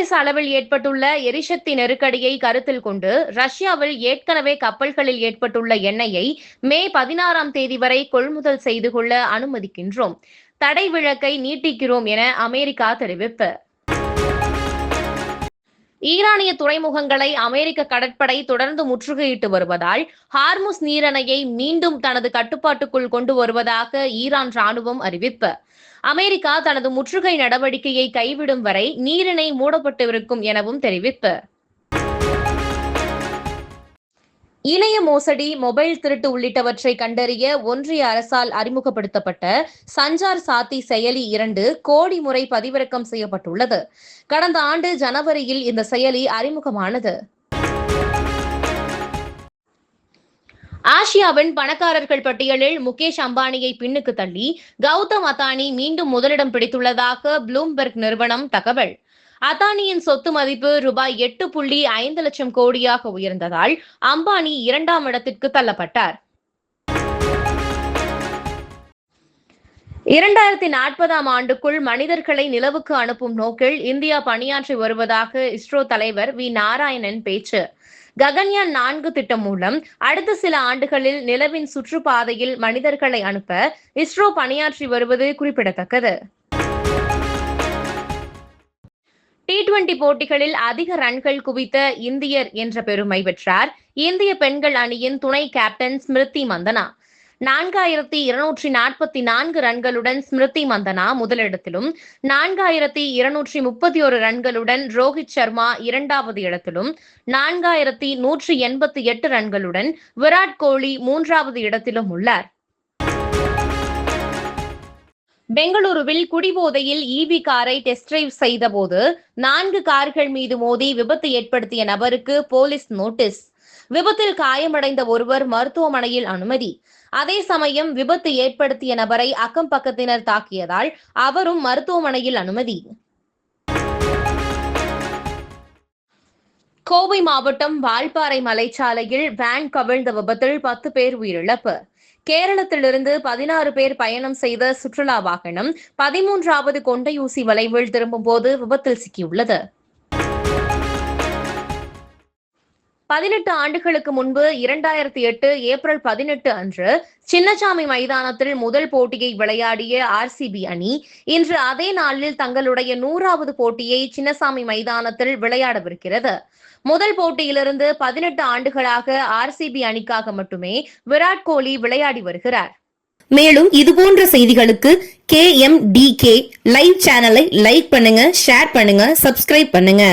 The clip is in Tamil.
சர்வதேச அளவில் ஏற்பட்டுள்ள எரிசக்தி நெருக்கடியை கருத்தில் கொண்டு ரஷ்யாவில் ஏற்கனவே கப்பல்களில் ஏற்பட்டுள்ள எண்ணெயை மே 16ஆம் தேதி வரை கொள்முதல் செய்து கொள்ள அனுமதிக்கின்றோம். தடை விலக்கை நீட்டிக்கிறோம் என அமெரிக்கா தெரிவிப்பு. ஈரானிய துறைமுகங்களை அமெரிக்க கடற்படை தொடர்ந்து முற்றுகையிட்டு வருவதால் ஹார்முஸ் நீரிணையை மீண்டும் தனது கட்டுப்பாட்டுக்குள் கொண்டு வருவதாக ஈரான் ராணுவம் அறிவிப்பு. அமெரிக்கா தனது முற்றுகை நடவடிக்கையை கைவிடும் வரை நீரிணை மூடப்பட்டிருக்கும் எனவும் தெரிவிப்பு. இணைய மோசடி, மொபைல் திருட்டு உள்ளிட்டவற்றை கண்டறிய ஒன்றிய அரசால் அறிமுகப்படுத்தப்பட்ட சஞ்சார் சாத்தி செயலி 2 கோடி முறை பதிவிறக்கம் செய்யப்பட்டுள்ளது. கடந்த ஆண்டு ஜனவரியில் இந்த செயலி அறிமுகமானது. ஆசியாவின் பணக்காரர்கள் பட்டியலில் முகேஷ் அம்பானியை பின்னுக்கு தள்ளி கௌதம் அதானி மீண்டும் முதலிடம் பிடித்துள்ளதாக ப்ளூம்பெர்க் நிறுவனம் தகவல். அதானியின் சொத்து மதிப்பு ரூபாய் 8.5 லட்சம் கோடியாக உயர்ந்ததால் அம்பானி 2ஆம் இடத்திற்கு தள்ளப்பட்டார். 2040ஆம் ஆண்டுக்குள் மனிதர்களை நிலவுக்கு அனுப்பும் நோக்கில் இந்தியா பணியாற்றி வருவதாக இஸ்ரோ தலைவர் வி. நாராயணன் பேச்சு. ககன்யான் 4 திட்டம் மூலம் அடுத்த சில ஆண்டுகளில் நிலவின் சுற்றுப்பாதையில் மனிதர்களை அனுப்ப இஸ்ரோ பணியாற்றி வருவது குறிப்பிடத்தக்கது. T20 போட்டிகளில் அதிக ரன்கள் குவித்த இந்தியர் என்ற பெருமை பெற்றார் இந்திய பெண்கள் அணியின் துணை கேப்டன் ஸ்மிருதி மந்தனா. 4244 ரன்களுடன் ஸ்மிருதி மந்தனா முதலிடத்திலும், 4231 ரன்களுடன் ரோஹித் சர்மா 2வது இடத்திலும், 4188 ரன்களுடன் விராட் கோலி 3வது இடத்திலும் உள்ளார். பெங்களூருவில் குடிபோதையில் EV காரை டெஸ்ட் டிரைவ் செய்த போது 4 கார்கள் மீது மோதி விபத்து ஏற்படுத்திய நபருக்கு போலீஸ் நோட்டீஸ். விபத்தில் காயமடைந்த ஒருவர் மருத்துவமனையில் அனுமதி. அதே சமயம் விபத்து ஏற்படுத்திய நபரை அக்கம் பக்கத்தினர் தாக்கியதால் அவரும் மருத்துவமனையில் அனுமதி. கோவை மாவட்டம் வால்பாறை மலைச்சாலையில் வேன் கவிழ்ந்த விபத்தில் 10 பேர் உயிரிழப்பு. கேரளத்திலிருந்து 16 பேர் பயணம் செய்த சுற்றுலா வாகனம் 13வது கொண்டையூசி வளைவில் திரும்பும் போது விபத்தில் சிக்கியுள்ளது. 18 ஆண்டுகளுக்கு முன்பு 2008 ஏப்ரல் 18 அன்று சின்னசாமி மைதானத்தில் முதல் போட்டியை விளையாடிய RCB அணி இன்று அதே நாளில் தங்களுடைய 100வது போட்டியை சின்னசாமி மைதானத்தில் விளையாடவிருக்கிறது. முதல் போட்டியிலிருந்து 18 ஆண்டுகளாக RCB அணிக்காக மட்டுமே விராட் கோலி விளையாடி வருகிறார். மேலும் இதுபோன்ற செய்திகளுக்கு KMDK லைவ் சேனலை லைக் பண்ணுங்க, ஷேர் பண்ணுங்க, சப்ஸ்கிரைப் பண்ணுங்க.